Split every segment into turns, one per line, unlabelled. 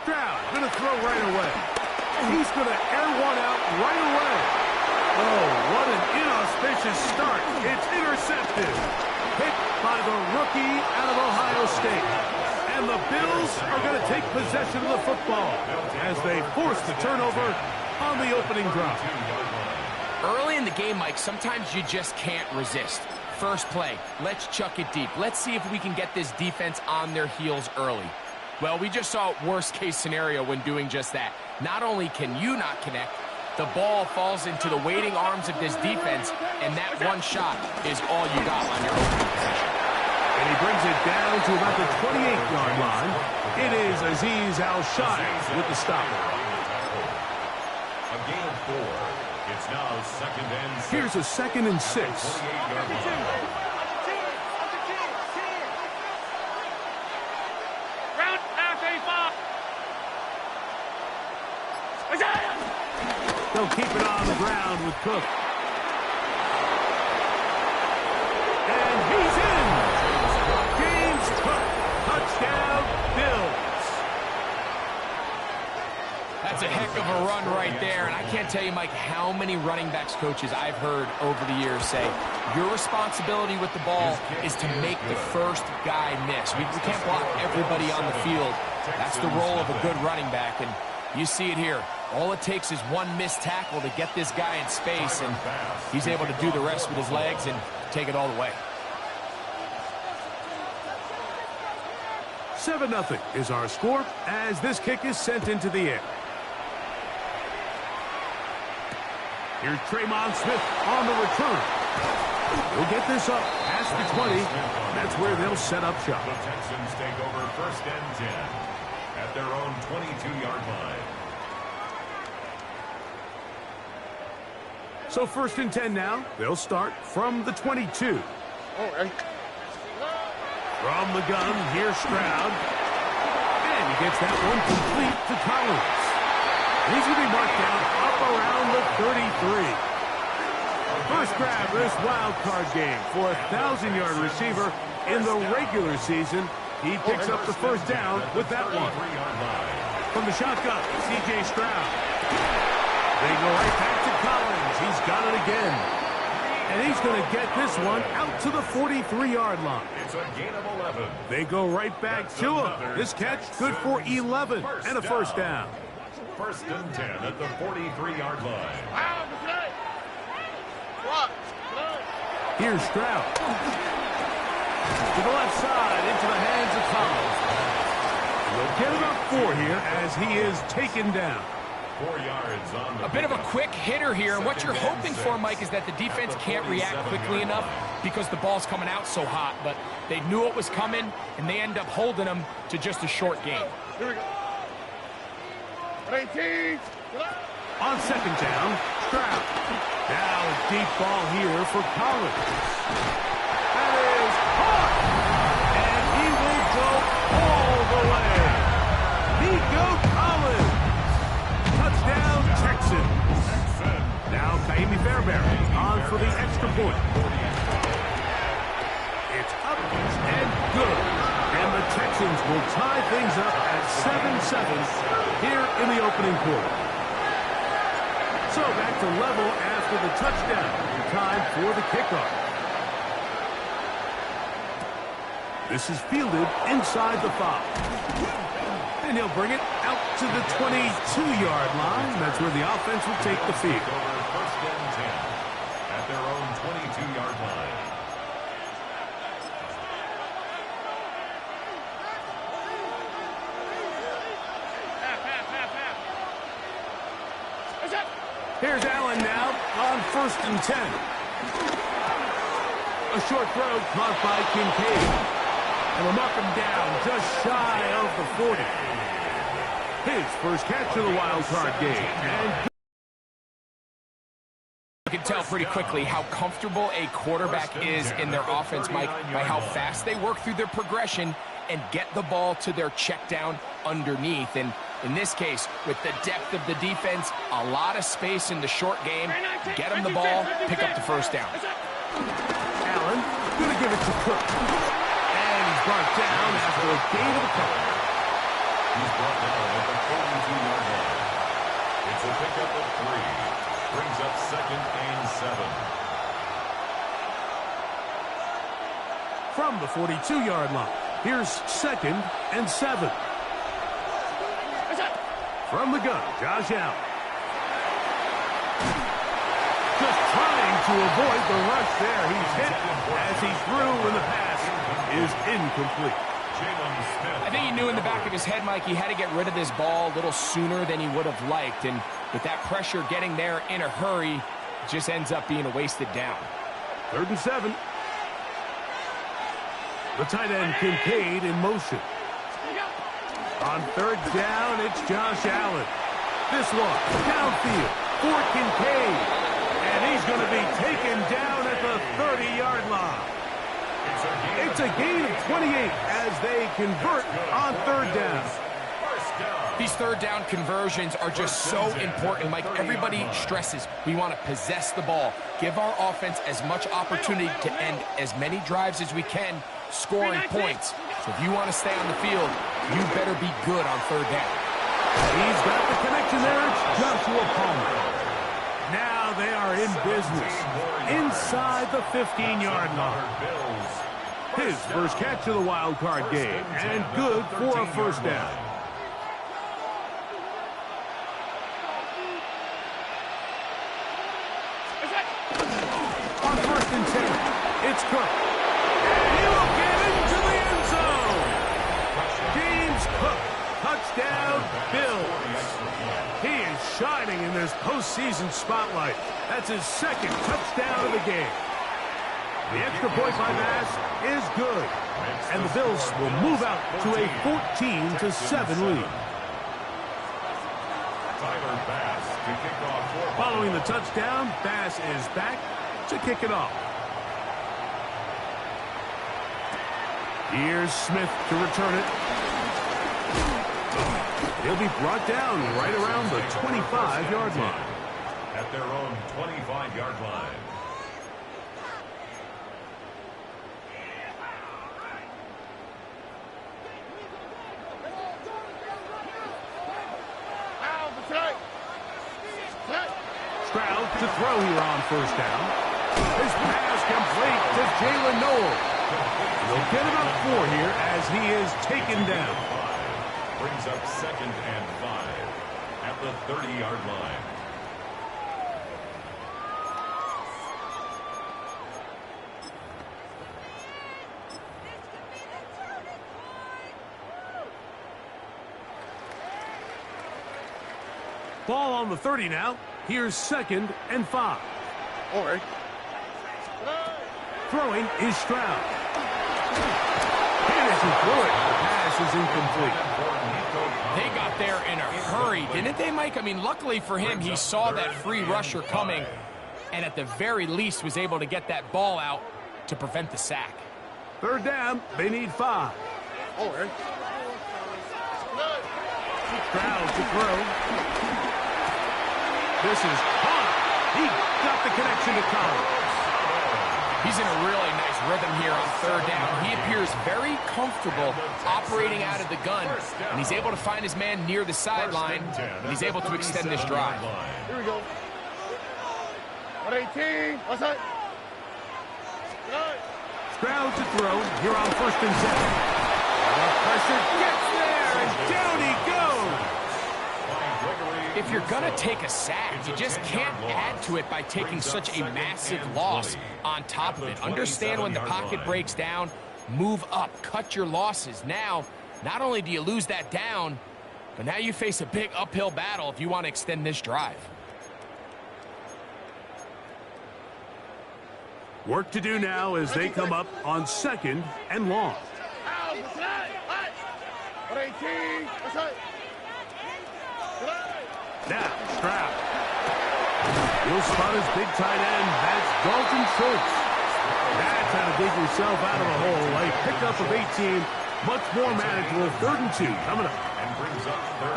Stroud gonna throw right away. He's gonna air one out right away. Oh, what an inauspicious start. It's intercepted. Hit by the rookie out of Ohio State. And the Bills are going to take possession of the football as they force the turnover on the opening drive.
Early in the game, Mike, sometimes you just can't resist. First play, let's chuck it deep. Let's see if we can get this defense on their heels early. Well, we just saw worst-case scenario when doing just that. Not only can you not connect, the ball falls into the waiting arms of this defense, and that one shot is all you got on your opening possession.
And he brings it down to about the 28-yard line. It is Azeez Al-Shai with the stop.
A gain of 4. It's now 2nd and 6.
Here's a 2nd and 6. They'll keep it on the ground with Cook. And he's in. James Cook. Touchdown, Bills.
That's a heck of a run right there. And I can't tell you, Mike, how many running backs coaches I've heard over the years say, your responsibility with the ball is to make the first guy miss. We can't block everybody on the field. That's the role of a good running back. And you see it here. All it takes is one missed tackle to get this guy in space, and he's able to do the rest with his legs and take it all the way.
7-0 is our score as this kick is sent into the air. Here's Tremon Smith on the return. He'll get this up past the 20. That's where they'll set up shop.
The Texans take over 1st and 10 at their own 22-yard line.
So 1st and 10 now. They'll start from the 22. From the gun, here's Stroud. And he gets that one complete to Collins. He's going to be marked down up around the 33. First grab this wild card game for a 1,000-yard receiver in the regular season. He picks up the first down with that one. From the shotgun, C.J. Stroud. They go right back to Collins. He's got it again. And he's going to get this one out to the 43-yard line.
It's a gain of 11.
They go right back to him. This catch good for 11 and a first down.
1st and 10 at the 43-yard line.
Here's Stroud. To the left side, into the hands of Collins. They'll get about 4 here as he is taken down.
4 yards on the
A bit of a quick hitter here, and what you're hoping for, Mike, is that the defense can't react quickly enough because the ball's coming out so hot, but they knew it was coming, and they end up holding them to just a short game.
Here we go. On 2nd down, Stroud. Now a deep ball here for Collins. That is caught, and he will go all the way. Nico Collins. Touchdown, Texans. Now Kaimi Fairbairn on for the extra point. It's up and good. And the Texans will tie things up at 7-7 here in the opening quarter. So back to level after the touchdown. Time for the kickoff. This is fielded inside the 5. And he'll bring it out to the 22-yard line. That's where the offense will take the field.
1st and 10 at their own 22-yard line.
Here's Allen now on 1st and 10. A short throw caught by Kincaid. And will knock him down just shy of the 40. His first catch of the wild card game. And
You can tell pretty quickly how comfortable a quarterback is in their offense, Mike, by how fast they work through their progression and get the ball to their check down underneath. And in this case, with the depth of the defense, a lot of space in the short game, get them the ball, pick up the first down.
Allen going to give it to Cook. And he's brought down after a gain of a couple.
He's brought down at the 42-yard line. It's a pickup of 3. Brings up 2nd and 7.
From the 42-yard line, here's 2nd and 7. From the gun, Josh Allen. Just trying to avoid the rush there. He's hit as he threw when the pass is incomplete.
I think he knew in the back of his head, Mike, he had to get rid of this ball a little sooner than he would have liked. And with that pressure getting there in a hurry, it just ends up being a wasted down.
3rd and 7. The tight end, Kincaid, in motion. On 3rd down, it's Josh Allen. This one, downfield for Kincaid. And he's going to be taken down at the 30-yard line. It's a gain of 28 as they convert on 3rd down.
These 3rd down conversions are just so important, Mike. Everybody stresses we want to possess the ball, give our offense as much opportunity to end as many drives as we can, scoring points. So if you want to stay on the field, you better be good on 3rd down.
He's got the connection there. It's Joshua Palmer. Now they are in business inside the 15-yard line. His first catch of the wild card game, and good for a 1st down. On 1st and 10, it's Cook. And he will get into the end zone. James Cook, touchdown, Bills. He is shining in this postseason spotlight. That's his 2nd touchdown of the game. The extra point by Bass is good, and the Bills will move out to a 14-7 lead. Following the touchdown, Bass is back to kick it off. Here's Smith to return it. He'll be brought down right around the 25-yard line.
At their own 25-yard line.
Stroud to throw here on 1st down. His pass complete to Jalen Noel. They'll get about 4 here as he is taken down.
Brings up 2nd and 5 at the 30-yard line.
Ball on the 30 now. Here's 2nd and 5. Throwing is Stroud. And as he threw it, the pass is incomplete.
They got there in a hurry, didn't they, Mike? I mean, luckily for him, he saw that free rusher coming and at the very least was able to get that ball out to prevent the sack.
3rd down, they need 5. Stroud to throw. This is Connor. He got the connection to Collins.
He's in a really nice rhythm here on 3rd down. He appears very comfortable operating out of the gun, and he's able to find his man near the sideline, and he's able to extend this drive.
Here we go. 118. What's that?
Stroud to throw here on 1st and 7. The pressure gets there, and down he goes.
If you're going to take a sack, you just can't add to it by taking such a massive loss on top of it. Understand when the pocket breaks down, move up, cut your losses. Now, not only do you lose that down, but now you face a big uphill battle if you want to extend this drive.
Work to do now as they come up on 2nd and long.
118. What's that?
Now, Stroud. He'll spot his big tight end. That's Dalton Schultz. That's how to dig yourself out of the hole. A pickup of 18. Much more manageable. 3rd and 2 coming up.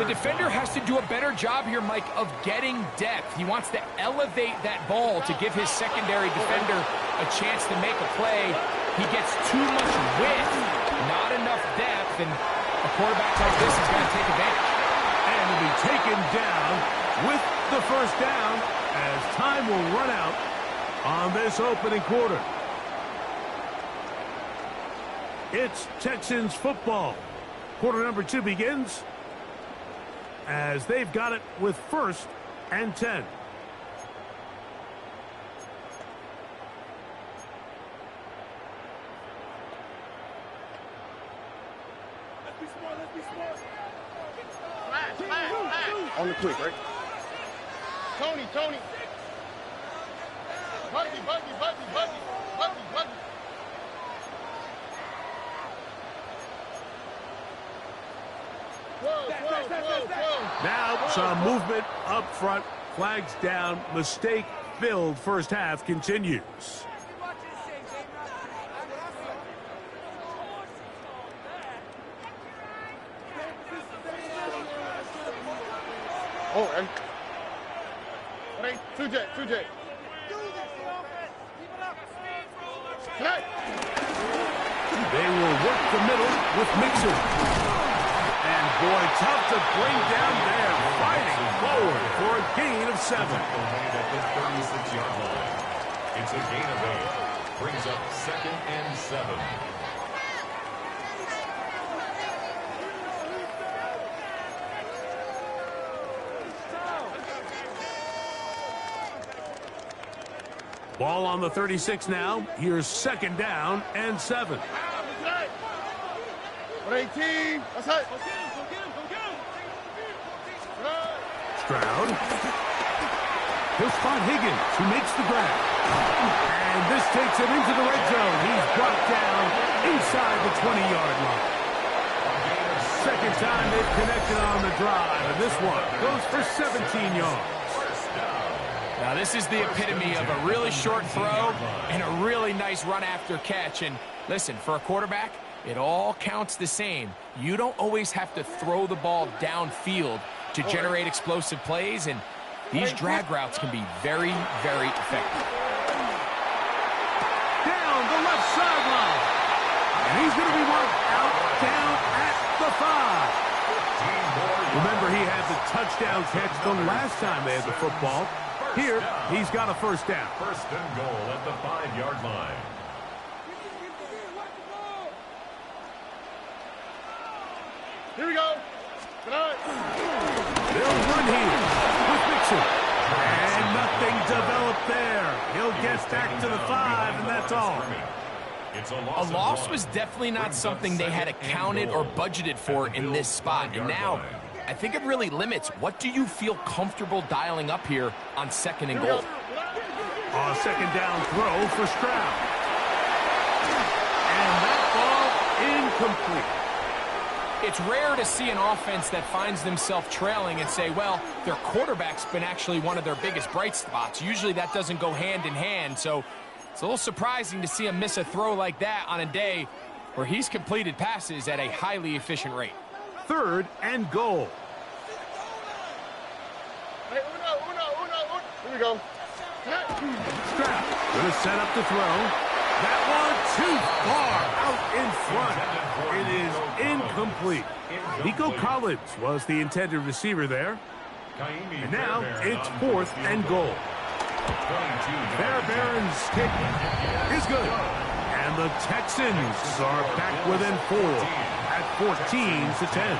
The defender has to do a better job here, Mike, of getting depth. He wants to elevate that ball to give his secondary defender a chance to make a play. He gets too much width Not enough depth, and a quarterback like this is going to take advantage.
And will be taken down with the first down as time will run out on this opening quarter. It's Texans football. Quarter number 2 begins as they've got it with 1st and 10.
On the quick, right? Tony. Buggy. Whoa.
Now some movement up front. Flags down. Mistake-filled first half continues.
Oh, and... Hey, 2J. Hey!
They will work the middle with Mixon. And boy, tough to bring down there. Fighting forward for a gain of 7.
At the 36-yard line. It's a gain of 8. Brings up 2nd and 7.
Ball on the 36 now. Here's 2nd down and 7.
18. That's it.
Stroud. He'll spot Higgins, who makes the grab. And this takes him into the red zone. He's brought down inside the 20-yard line. Second time they've connected on the drive, and this one goes for 17 yards.
Now, this is the epitome of a really short throw and a really nice run after catch. And listen, for a quarterback, it all counts the same. You don't always have to throw the ball downfield to generate explosive plays, and these drag routes can be very, very effective.
Down the left sideline. And he's going to be marked out down at the 5. Remember, he had the touchdown catch the last time they had the football. Here, he's got a first down.
1st and goal at the 5-yard line.
Here we go.
They'll run here with Mixon. And nothing developed there. He'll get back to the 5, and that's all.
A loss was definitely not something they had accounted or budgeted for in this spot. And now, I think it really limits. What do you feel comfortable dialing up here on 2nd and goal?
A 2nd down throw for Stroud. And that ball incomplete.
It's rare to see an offense that finds themselves trailing and say, well, their quarterback's been actually one of their biggest bright spots. Usually that doesn't go hand in hand, so it's a little surprising to see him miss a throw like that on a day where he's completed passes at a highly efficient rate.
3rd and goal.
Hey, uno. Here we go.
Stroud going to set up the throw. That one too far out in front. It is incomplete. Nico Collins was the intended receiver there. And now it's 4th and goal. Barron's kick is good. And the Texans are back within 4 at 14-10.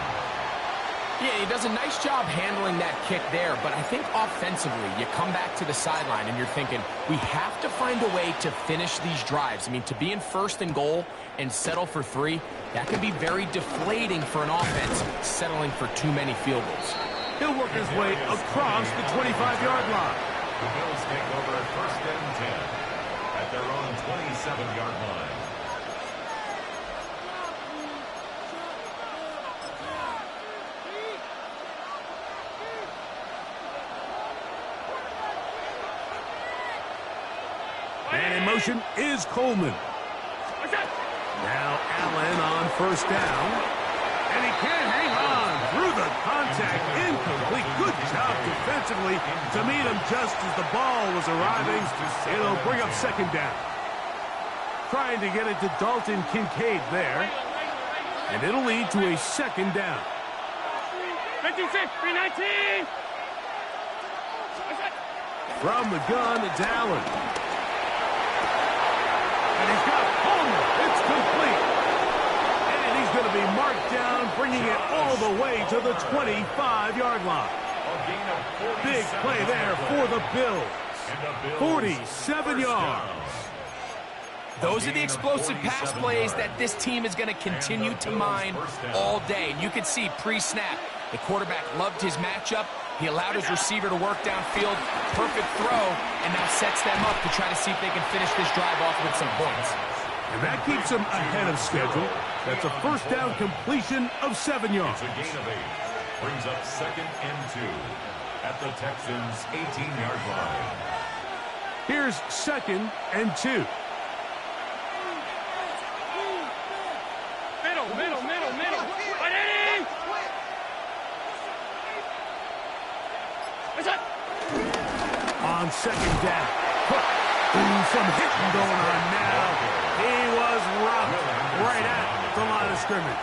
Yeah, he does a nice job handling that kick there, but I think offensively, you come back to the sideline and you're thinking, we have to find a way to finish these drives. I mean, to be in 1st and goal and settle for 3, that can be very deflating for an offense settling for too many field goals.
He'll work his way across the 25-yard line.
The Bills take over at 1st and 10 at their own 27-yard line.
And in motion is Coleman. Now Allen on 1st down. And he can't hang on through the contact. Incomplete. Good job defensively to meet him just as the ball was arriving. It'll bring up 2nd down. Trying to get it to Dalton Kincaid there. And it'll lead to a second down.
56, 319.
From the gun, it's Allen. And he's got Palmer. It's complete. And he's going to be marked down, bringing it all the way to the 25-yard line. Big play there for the Bills. 47 yards.
Those are the explosive pass plays that this team is going to continue to mine all day. And you can see pre-snap, the quarterback loved his matchup. He allowed his receiver to work downfield. Perfect throw, and now sets them up to try to see if they can finish this drive off with some points.
And that keeps them ahead of schedule. That's a first down completion of 7 yards.
It's a gain of 8. Brings up 2nd and 2 at the Texans' 18-yard line.
Here's 2nd and 2.
Middle. Ready?
On 2nd down. Some hitting going on now. He was rocked right at the line of scrimmage.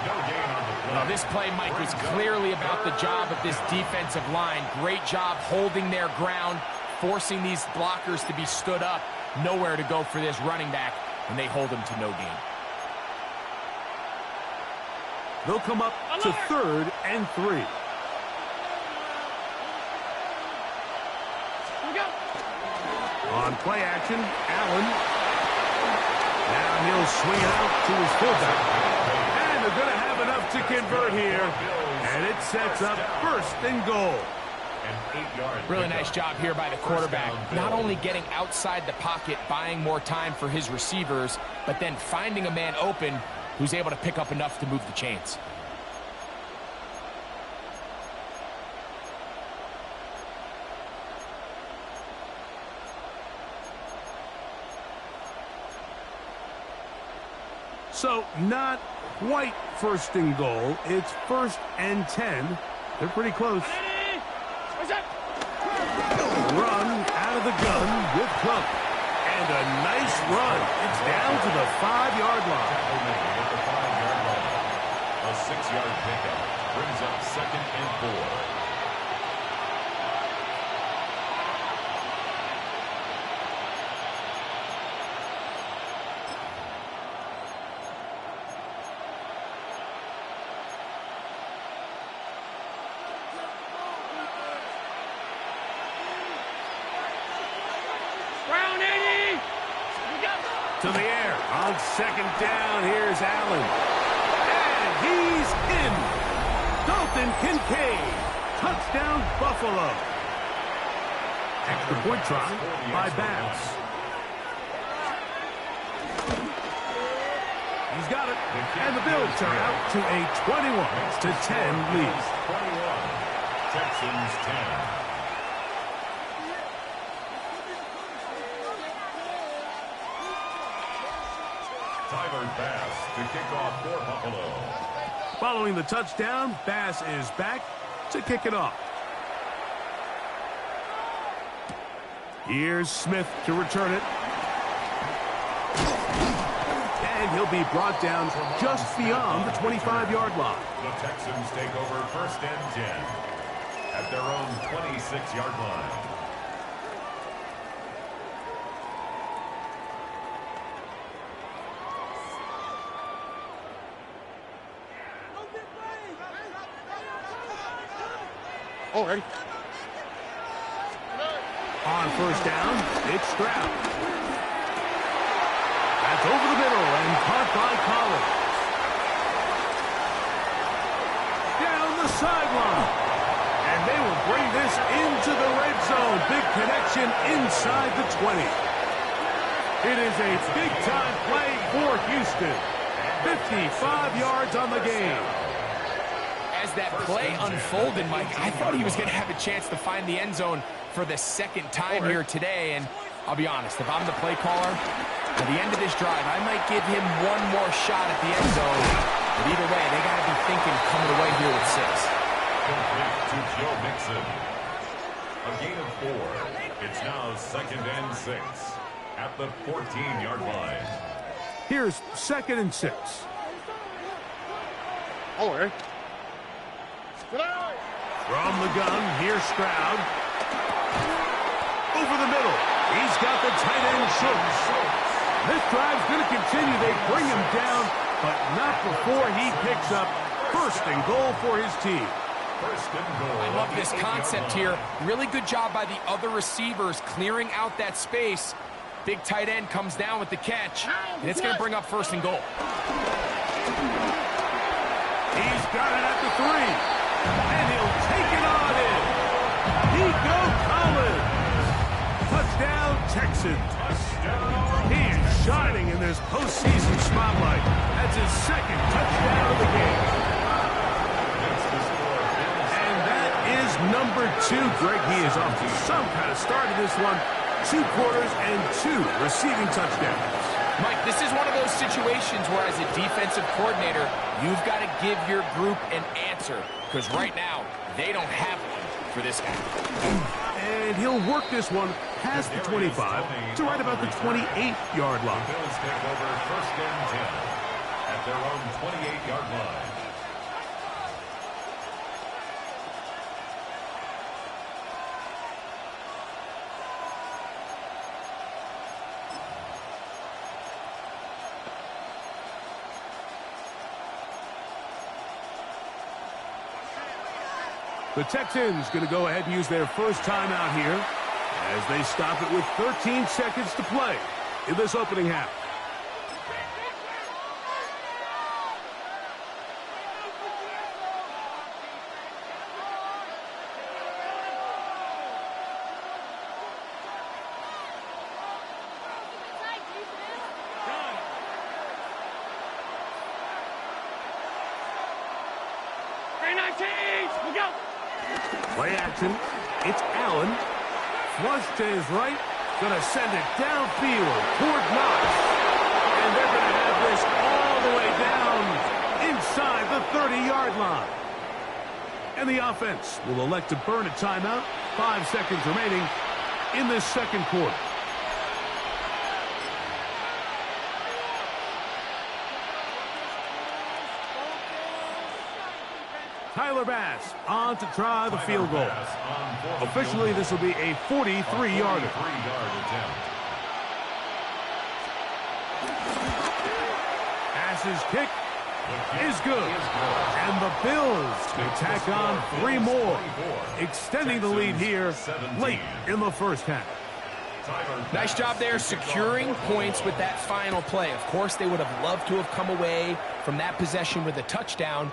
No gain on the play.
Well, this play, Mike, was clearly about the job of this defensive line. Great job holding their ground, forcing these blockers to be stood up. Nowhere to go for this running back, and they hold him to no gain.
They'll come up to 3rd and 3. On play action, Allen. Now he'll swing it out to his fullback. And they're going to have enough to convert here. And it sets up 1st and goal.
Really nice job here by the quarterback. Not only getting outside the pocket, buying more time for his receivers, but then finding a man open who's able to pick up enough to move the chains.
So not quite 1st and goal. It's 1st and 10. They're pretty close. Run out of the gun with Cook. And a nice run. It's down to the 5-yard line.
A 6-yard pickup brings up 2nd and 4.
To the air on 2nd down. Here's Allen. And he's in. Dalton Kincaid. Touchdown, Buffalo. Extra point try by Bass. He's got it. And the Bills are out to a 21-10 lead.
21. Texans 10. Bass to kick off for Buffalo.
Following the touchdown, Bass is back to kick it off. Here's Smith to return it. And he'll be brought down just beyond the 25-yard line.
The Texans take over 1st and 10 at their own 26-yard line.
Oh, ready?
On 1st down, it's Stroud. That's over the middle and caught by Collins. Down the sideline. And they will bring this into the red zone. Big connection inside the 20. It is a big-time play for Houston. 55 yards on the game.
As that play unfolded, Mike, I thought he was going to have a chance to find the end zone for the 2nd time here today. And I'll be honest, if I'm the play caller, at the end of this drive, I might give him one more shot at the end zone. But either way, they got to be thinking coming away here with 6.
Complete to Joe Mixon. A gain of 4. It's now 2nd and 6 at the 14-yard line.
Here's 2nd and 6.
Oh, eh?
From the gun, here's Stroud. Over the middle. He's got the tight end Schultz. This drive's going to continue. They bring him down, but not before he picks up first and goal for his team.
I love this concept here. Really good job by the other receivers clearing out that space. Big tight end comes down with the catch, and it's going to bring up first and goal.
He's got it at the 3. And he'll take it on in. Nico Collins. Touchdown, Texans. He is shining in this postseason spotlight. That's his second touchdown of the game. And that is number 2. Greg, he is off to some kind of start in this one. 2 quarters and 2 receiving touchdowns.
Mike, this is one of those situations where as a defensive coordinator, you've got to give your group an answer. Because right now, they don't have one for this guy.
And he'll work this one past the 25 to right about the 28-yard line.
The Bills take over first and 10 at their own 28-yard line.
The Texans going to go ahead and use their first timeout here as they stop it with 13 seconds to play in this opening half. Play action. It's Allen. Flush to his right. Going to send it downfield toward Knox. And they're going to have this all the way down inside the 30-yard line. And the offense will elect to burn a timeout. 5 seconds remaining in this second quarter. Tyler Bass on to try the field goal. Officially, this will be a 43-yarder. Bass's kick is good. And the Bills can tack on 3 more, extending the lead here late in the first half.
Nice job there securing points with that final play. Of course, they would have loved to have come away from that possession with a touchdown,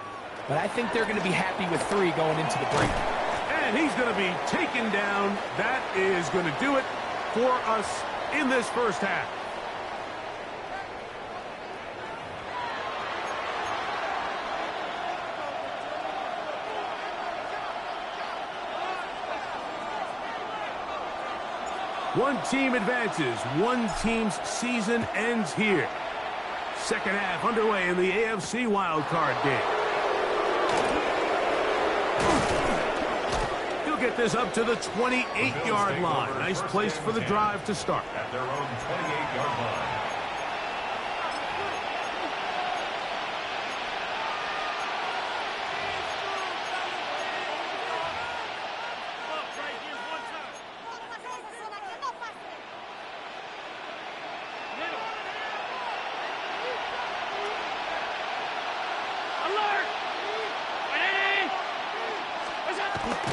but I think they're going to be happy with 3 going into the break.
And he's going to be taken down. That is going to do it for us in this first half. One team advances. One team's season ends here. Second half underway in the AFC wildcard game. He'll get this up to the 28-yard line. Nice place for the drive to start.
At their own 28-yard line.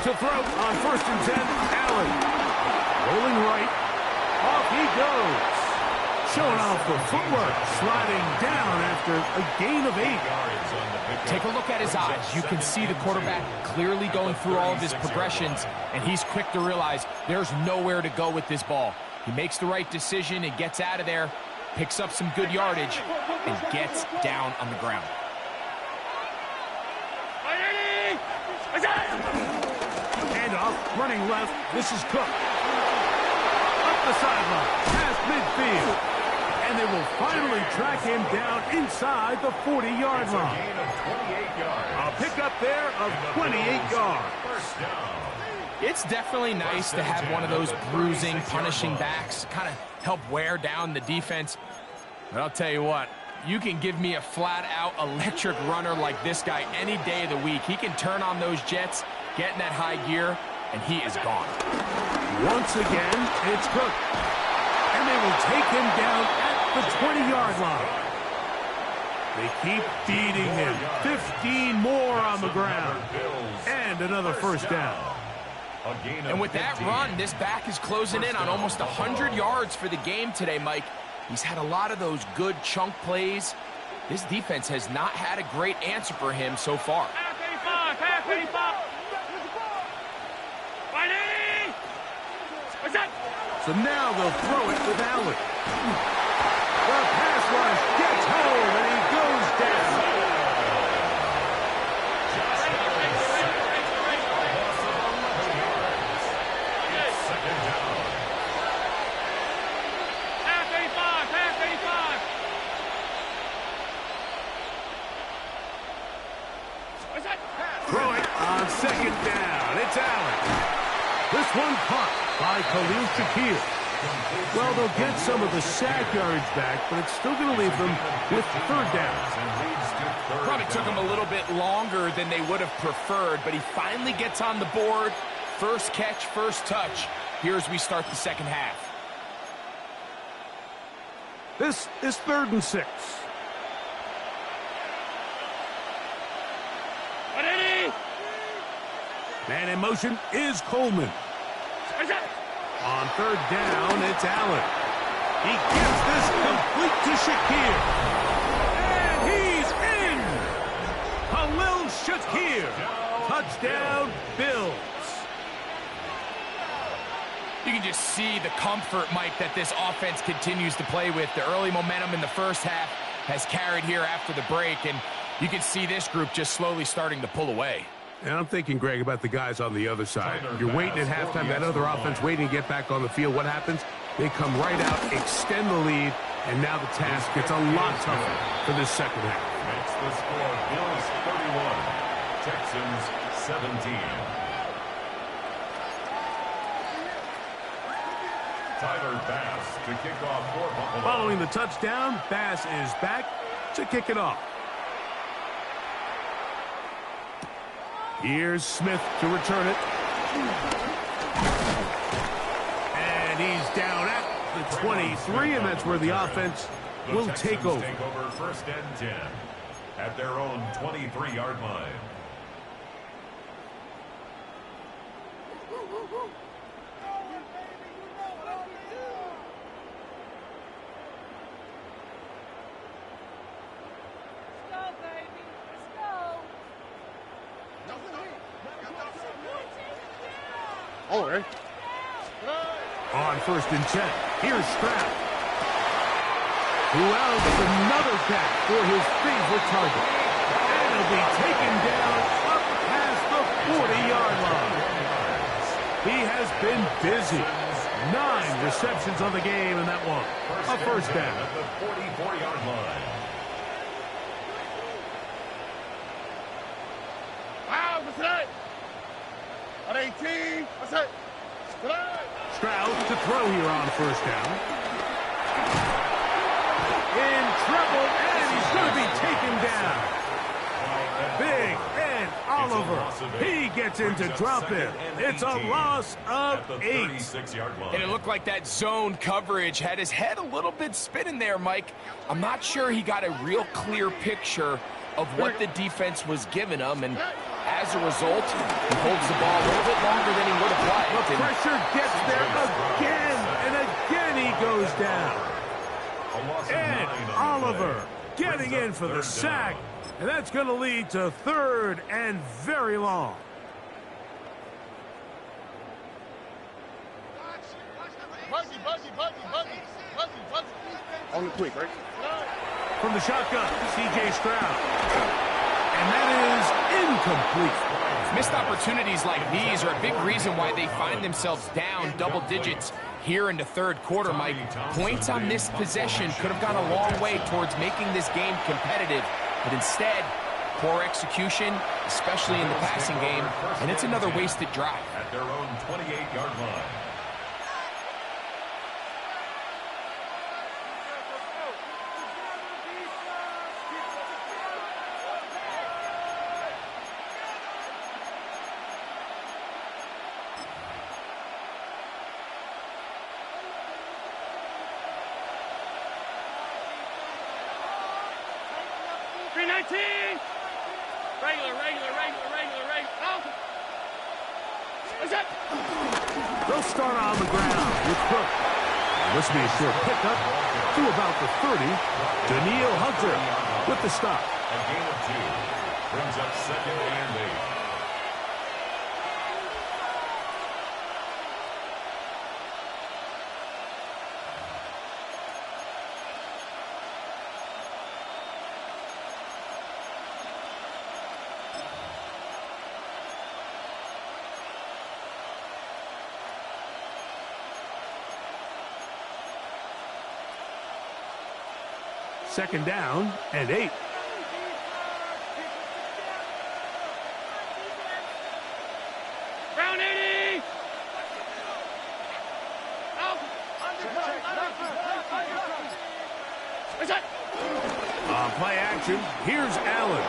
To throw on first and 10, Allen. Rolling right. Off he goes. Showing off the footwork. Sliding down after a gain of 8.
Take a look at his eyes. You can see the quarterback clearly going through all of his progressions, and he's quick to realize there's nowhere to go with this ball. He makes the right decision and gets out of there, picks up some good yardage, and gets down on the ground.
Handoff, running left. This is Cook. Up the sideline, past midfield. And they will finally track him down inside the 40-yard line. A pickup there of 28 yards.
It's definitely nice to have one of those bruising, punishing backs kind of help wear down the defense. But I'll tell you what, you can give me a flat-out electric runner like this guy any day of the week. He can turn on those jets, get in that high gear, and he is gone.
Once again, it's Cook. And they will take him down at the 20-yard line. They keep feeding him. 15 more on the ground. And another first down.
And with that run, this back is closing in on almost 100 yards for the game today, Mike. He's had a lot of those good chunk plays. This defense has not had a great answer for him so far.
So now they'll throw it with Allen. The pass rush gets home, and he goes down.
Second down.
Throw it on second down. It's Allen. This one caught by Khalil Shakir. Well, they'll get some of the sack yards back, but it's still going to leave them with third down.
Probably took him a little bit longer than they would have preferred, but he finally gets on the board. First catch, first touch. Here as we start the second half.
This is 3rd and 6. Man in motion is Coleman. On third down, it's Allen. He gives this complete to Shakir. And he's in! Khalil Shakir. Touchdown, Bills.
You can just see the comfort, Mike, that this offense continues to play with. The early momentum in the first half has carried here after the break, and you can see this group just slowly starting to pull away.
And I'm thinking, Greg, about the guys on the other side. You're waiting at halftime, that other offense waiting to get back on the field. What happens? They come right out, extend the lead, and now the task gets a lot tougher for this second half.
Makes the score Bills 31, Texans 17. Tyler Bass to kick off for Buffalo.
Following the touchdown, Bass is back to kick it off. Here's Smith to return it. And he's down at the 23, and that's where the offense will take over.
Take over 1st and 10 at their own 23-yard line.
All right.
On 1st and 10, here's Stroud. Who else? Another catch for his favorite target. And he'll be taken down up past the 40-yard line. He has been busy. 9 receptions on the game, and that one, a first down.
At the 44-yard line.
Wow, what's that? At 18, what's that?
Stroud to throw here on 1st down. In trouble, and he's going to be taken down. Big Ed Oliver. He gets into drop it. It's a loss of 8.
And it looked like that zone coverage had his head a little bit spinning there, Mike. I'm not sure he got a real clear picture of what the defense was giving him, and as a result, he holds the ball a little bit longer than he would have liked.
The pressure gets there again, and again he goes down. Ed Oliver getting in for the sack, and that's going to lead to 3rd and very long.
On the quick, right?
From the shotgun, C.J. Stroud. And that is incomplete.
Missed opportunities like these are a big reason why they find themselves down double digits here in the 3rd quarter, Mike. Points on this possession could have gone a long way towards making this game competitive, but instead, poor execution, especially in the passing game, and it's another wasted drive.
At their own 28-yard line.
319. Regular. Out. What's that?
They'll start on the ground with Cook. This will be a short pickup to about the 30. Daniil Hunter with the stop.
A gain of 2 brings up 2nd and 8.
Second down and 8.
Round 80. Out. What's that?
On play action, here's Allen.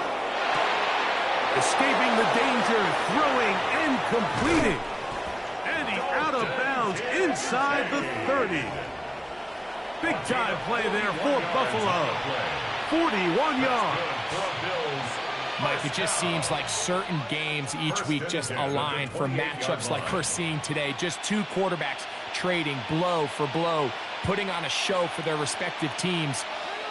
Escaping the danger, throwing and completing. And he's out of bounds inside the 30. Big-time play there for Buffalo. 41 yards.
Mike, it just seems like certain games each week just align for matchups like we're seeing today. Just two quarterbacks trading blow for blow, putting on a show for their respective teams.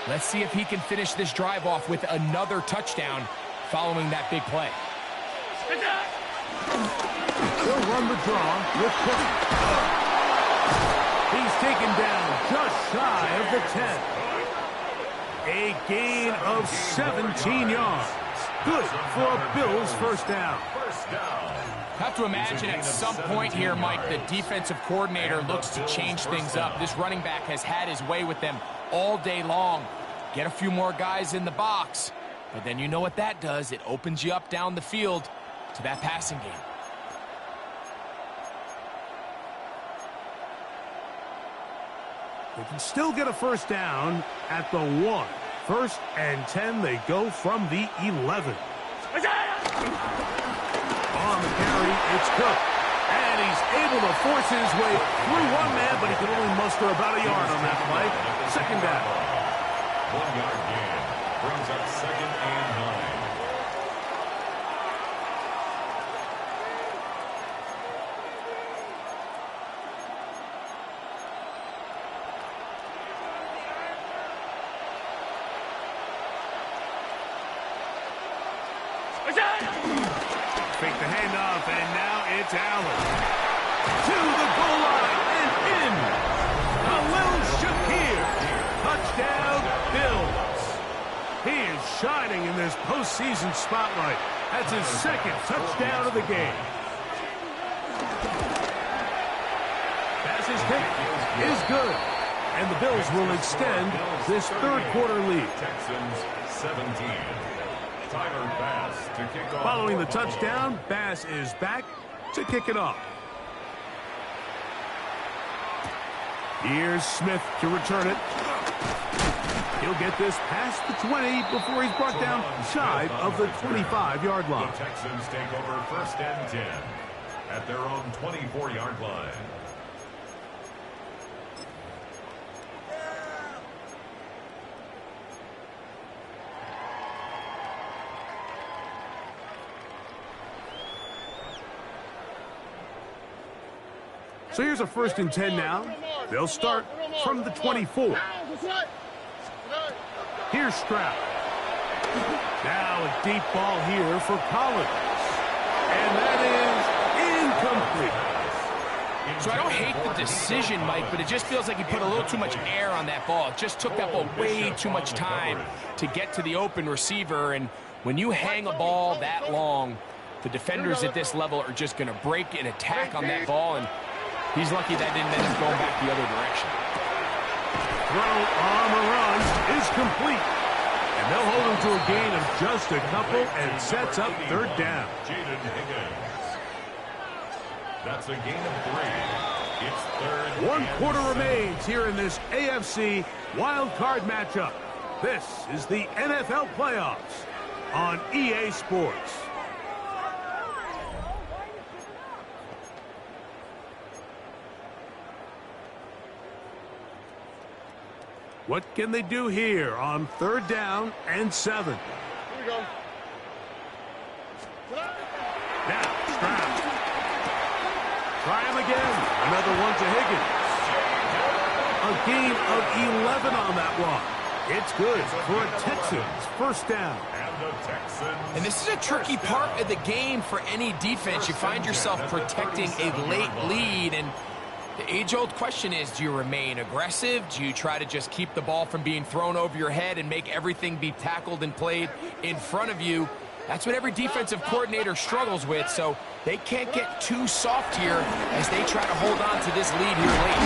Let's see if he can finish this drive off with another touchdown following that big play.
He'll run the draw with Cook. He's taken down just shy of the 10. A gain of 17 yards. Good for a Bills first down.
Have to imagine at some point here, Mike, the defensive coordinator looks to change things up. This running back has had his way with them all day long. Get a few more guys in the box. But then you know what that does. It opens you up down the field to that passing game.
They can still get a first down at the 1. First and 10, they go from the 11. On the carry, it's Cook. And he's able to force his way through one man, but he can only muster about a yard on that play. Second down.
1 yard gain brings up 2nd and 9.
Fake the handoff, and now it's Allen. To the goal line and in. Khalil Shakir. Touchdown, Bills. He is shining in this postseason spotlight. That's his 2nd touchdown of the game. Pass kick is good. And the Bills will extend this third quarter lead.
Texans 17. Tyler Bass to kick off.
Following the touchdown, Bass is back to kick it off. Here's Smith to return it. He'll get this past the 20 before he's brought down shy of the 25-yard line.
The Texans take over 1st and 10 at their own 24-yard line.
So here's a 1st and 10 now. They'll start from the 24. Here's Stroud. Now a deep ball here for Collins. And that is incomplete.
So I don't hate the decision, Mike, but it just feels like he put a little too much air on that ball. It just took that ball way too much time to get to the open receiver. And when you hang a ball that long, the defenders at this level are just going to break and attack on that ball. And he's lucky that didn't end up going back the other direction.
Throw on the run is complete. And they'll hold him to a gain of just a couple and sets up 3rd down.
Jaden Higgins. That's a gain of 3. It's 3rd.
1 quarter remains here in this AFC wild card matchup. This is the NFL playoffs on EA Sports. What can they do here on 3rd down and 7?
Here we go.
Now, Stroud. Try him again. Another one to Higgins. A gain of 11 on that one. It's good for a Texans 1st down.
And this is a tricky part of the game for any defense. You find yourself protecting a late lead, and the age-old question is, do you remain aggressive? Do you try to just keep the ball from being thrown over your head and make everything be tackled and played in front of you? That's what every defensive coordinator struggles with, so they can't get too soft here as they try to hold on to this lead here late.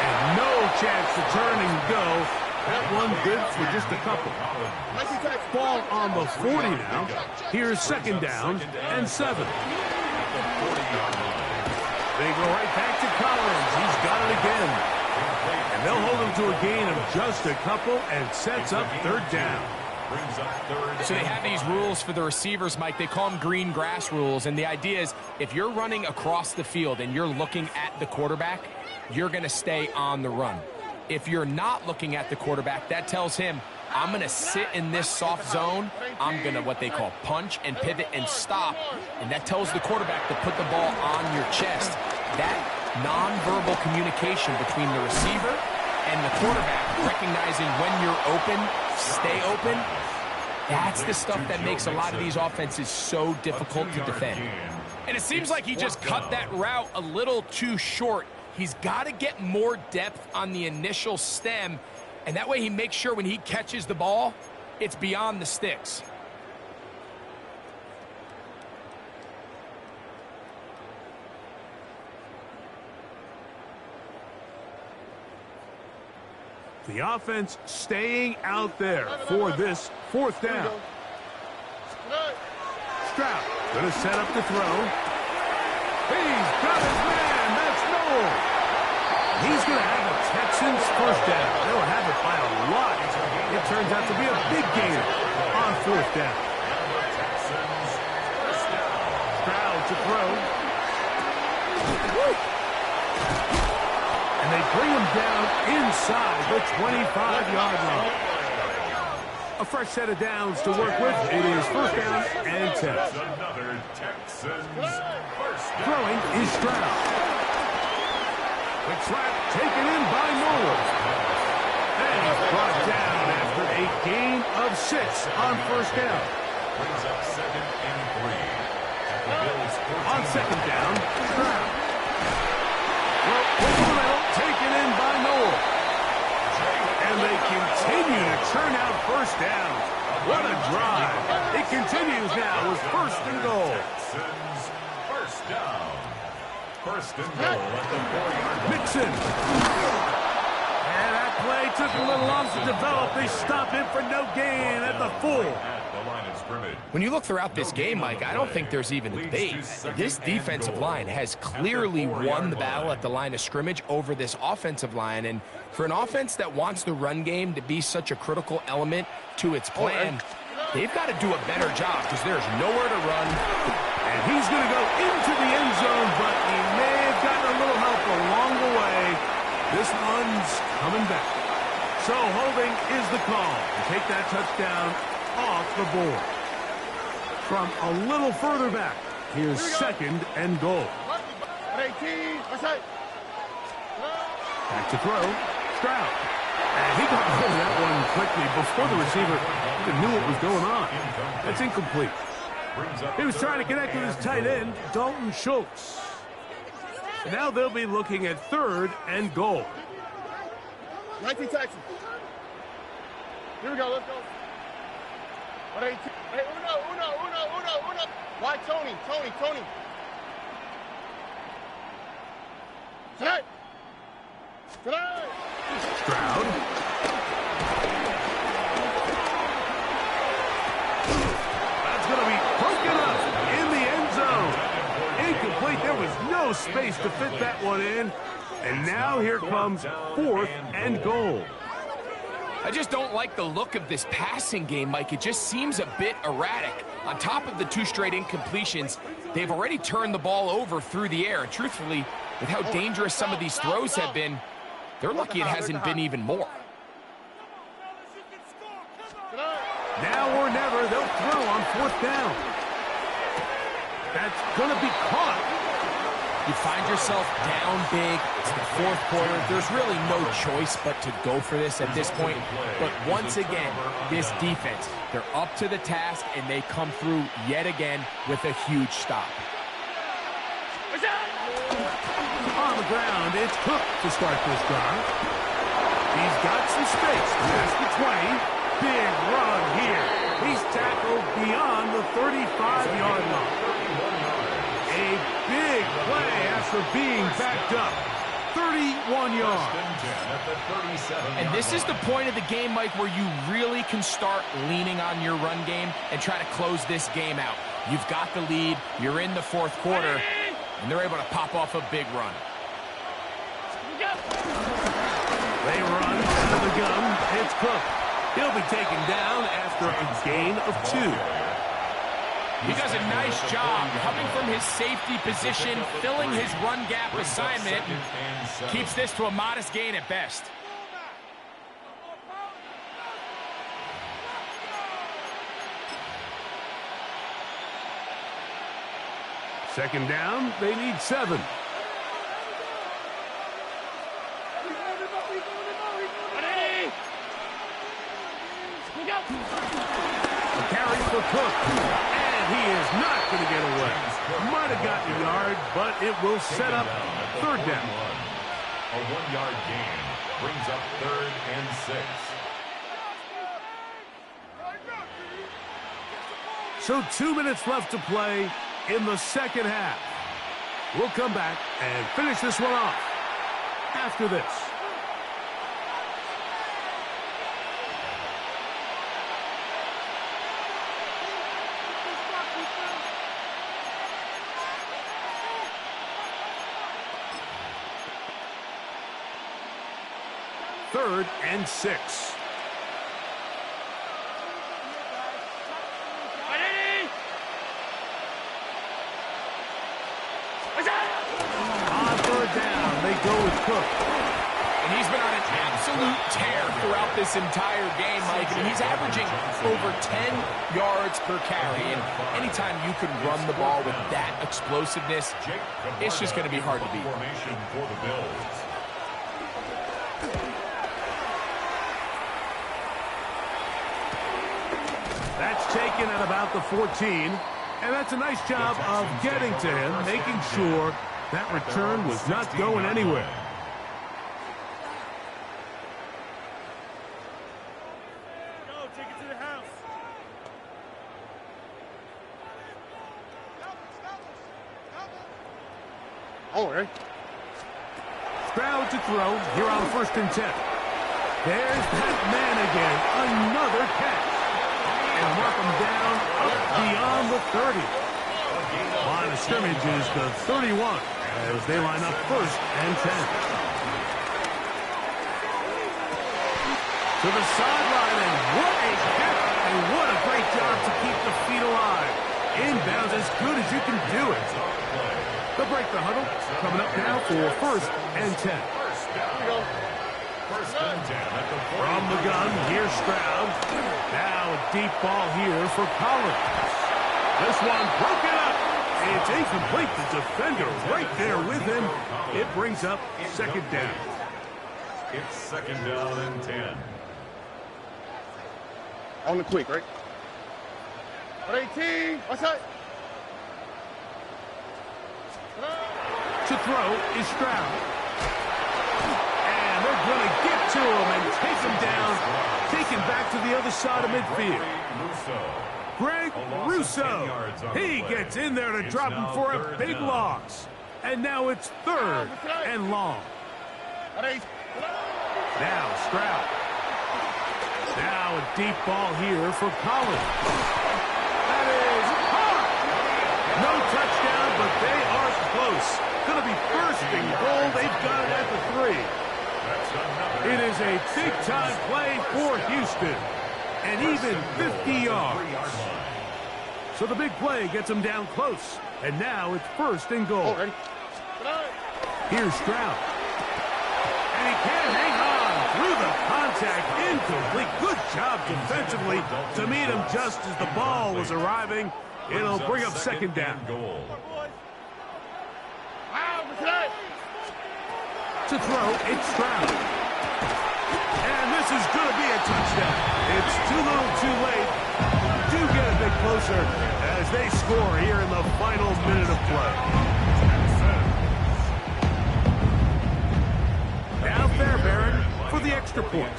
And no chance to turn and go. That one good for just a couple. Ball on the 40 now. Here's 2nd down and 7. They go right back to Collins. He's got it again. And they'll hold him to a gain of just a couple and sets up 3rd down.
So they have these rules for the receivers, Mike. They call them green grass rules. And the idea is if you're running across the field and you're looking at the quarterback, you're going to stay on the run. If you're not looking at the quarterback, that tells him, I'm going to sit in this soft zone. I'm going to what they call punch and pivot and stop. And that tells the quarterback to put the ball on your chest. That nonverbal communication between the receiver and the quarterback, recognizing when you're open, stay open, that's the stuff that makes a lot of these offenses so difficult to defend. And it seems like he just cut that route a little too short. He's got to get more depth on the initial stem, and that way he makes sure when he catches the ball, it's beyond the sticks.
The offense staying out there for this 4th down. Stroud going to set up the throw. He's got his man. That's Noel. He's going to have a Texans 1st down. They'll have it by a lot. It turns out to be a big gain on 4th down. Stroud to throw. And they bring him down inside the 25-yard line. A fresh set of downs to work with. It is 1st down and 10. Throwing is Stroud. The trap taken in by Noel. And he's brought down after a gain of 6 on 1st down.
Brings up 2nd and 3.
On 2nd down, Stroud. Well, over the middle, taken in by Noel. And they continue to churn out 1st down. What a drive. It continues now with 1st and goal.
Texans 1st down. 1st and goal at the 4-yard line.
Mixon. And that play took a little long to develop. They stopped him for no gain at the 4.
At the line of scrimmage.
When you look throughout this game, Mike, I don't think there's even a debate. This defensive line has clearly won the battle at the line of scrimmage over this offensive line. And for an offense that wants the run game to be such a critical element to its plan, they've got to do a better job because there's nowhere to run.
And he's going to go into the end zone, but he may have gotten a little help along the way. This one's coming back. So holding is the call to take that touchdown off the board. From a little further back, here's 2nd and goal.
18,
Back to throw, Stroud. And he got hold of that one quickly before the receiver even knew what was going on. That's incomplete. He was trying to connect with his tight end, Dalton Schultz. And now they'll be looking at 3rd and goal.
19 Texans. Here we go, let's go. 18. Hey, Uno. Why Tony? Tonight.
Stroud. That's going to be broken up in the end zone. Incomplete. There was no space to fit that one in. And now here comes 4th and goal.
I just don't like the look of this passing game, Mike. It just seems a bit erratic. On top of the 2 straight incompletions, they've already turned the ball over through the air. And truthfully, with how dangerous some of these throws have been, they're lucky it hasn't been even more.
Now or never, they'll throw on 4th down. That's going to be caught.
You find yourself down big. It's the 4th quarter. There's really no choice but to go for this at this point. But once again, this defense, they're up to the task, and they come through yet again with a huge stop.
On the ground, it's Cook to start this drive. He's got some space. That's the 20. Big run here. He's tackled beyond the 35-yard line. A big play after being backed up. 31 yards.
And this is the point of the game, Mike, where you really can start leaning on your run game and try to close this game out. You've got the lead. You're in the 4th quarter, and they're able to pop off a big run.
They run out of the gun. It's Cook. He'll be taken down after a gain of 2.
He does a nice job coming from his safety position, filling his run gap assignment, and keeps this to a modest gain at best.
Second down, they need 7. A carry for Cook, and he is not going to get away. Might have gotten a yard, but it will set up 3rd down.
A 1-yard gain brings up 3rd and 6.
So 2 minutes left to play in the second half. We'll come back and finish this one off after this. Third and 6. On 3rd down, they go with Cook.
And he's been on an absolute tear throughout this entire game, Mike. I mean, he's averaging over 10 yards per carry. And anytime you can run the ball with that explosiveness, it's just going to be hard to beat.
Formation for the Bills.
That's taken at about the 14. And that's a nice job of getting to him, making sure that return was not going anywhere.
Go, take it to the house. Oh, right.
Stroud to throw here on 1st and 10. There's that man again. Another catch. And mark him down up beyond the 30. Line of scrimmage is the 31 as they line up 1st and 10. To the sideline, and what a catch, and what a great job to keep the feet alive. Inbounds as good as you can do it. They'll break the huddle. Coming up now for 1st and 10. From the gun, here's Stroud. Now a deep ball here for Collins. This one broken up. It's incomplete. The defender right there with him. It brings up 2nd down.
It's 2nd down and 10.
On the quick, right? 18. What's that?
To throw is Stroud. And they're going to get to him and take him down. Taken back to the other side of midfield. Greg Russo. He gets in there to drop him for a big loss. And now it's 3rd and long. Now Stroud. Now a deep ball here for Collins. That is caught. No touchdown, but they are close. Going to be 1st and goal. They've got it at the 3. It is a big-time play for Houston. And even 50 yards. So the big play gets them down close. And now it's 1st and goal. Here's Stroud. And he can't hang on through the Contact incomplete. Good job defensively to meet him just as the ball was arriving. It'll bring up second down. To throw, it's Stroud. And this is going to be a touchdown. It's too little too late. Do get a bit closer as they score here in the final minute of play. Now Fairbairn for the extra point.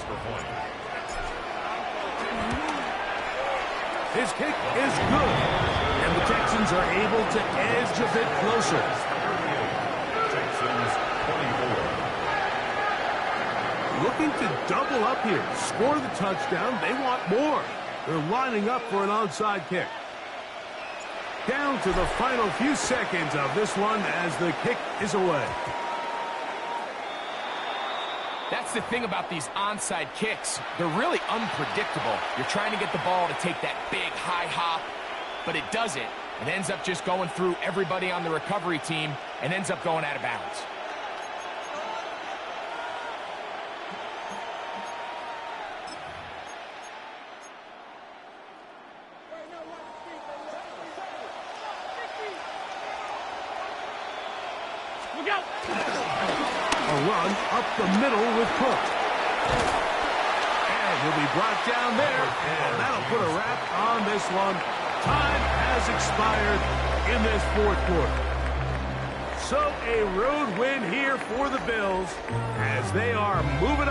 His kick is good. And the Texans are able to edge a bit closer.
Texans 24.
Looking to double up here. Score the touchdown. They want more. They're lining up for an onside kick. Down to the final few seconds of this one as the kick is away.
That's the thing about these onside kicks. They're really unpredictable. You're trying to get the ball to take that big high hop, but it doesn't. It ends up just going through everybody on the recovery team and ends up going out of bounds.
A run up the middle with Cook. And he'll be brought down there, and that'll put a wrap on this one. Time has expired in this fourth quarter. So a road win here for the Bills as they are moving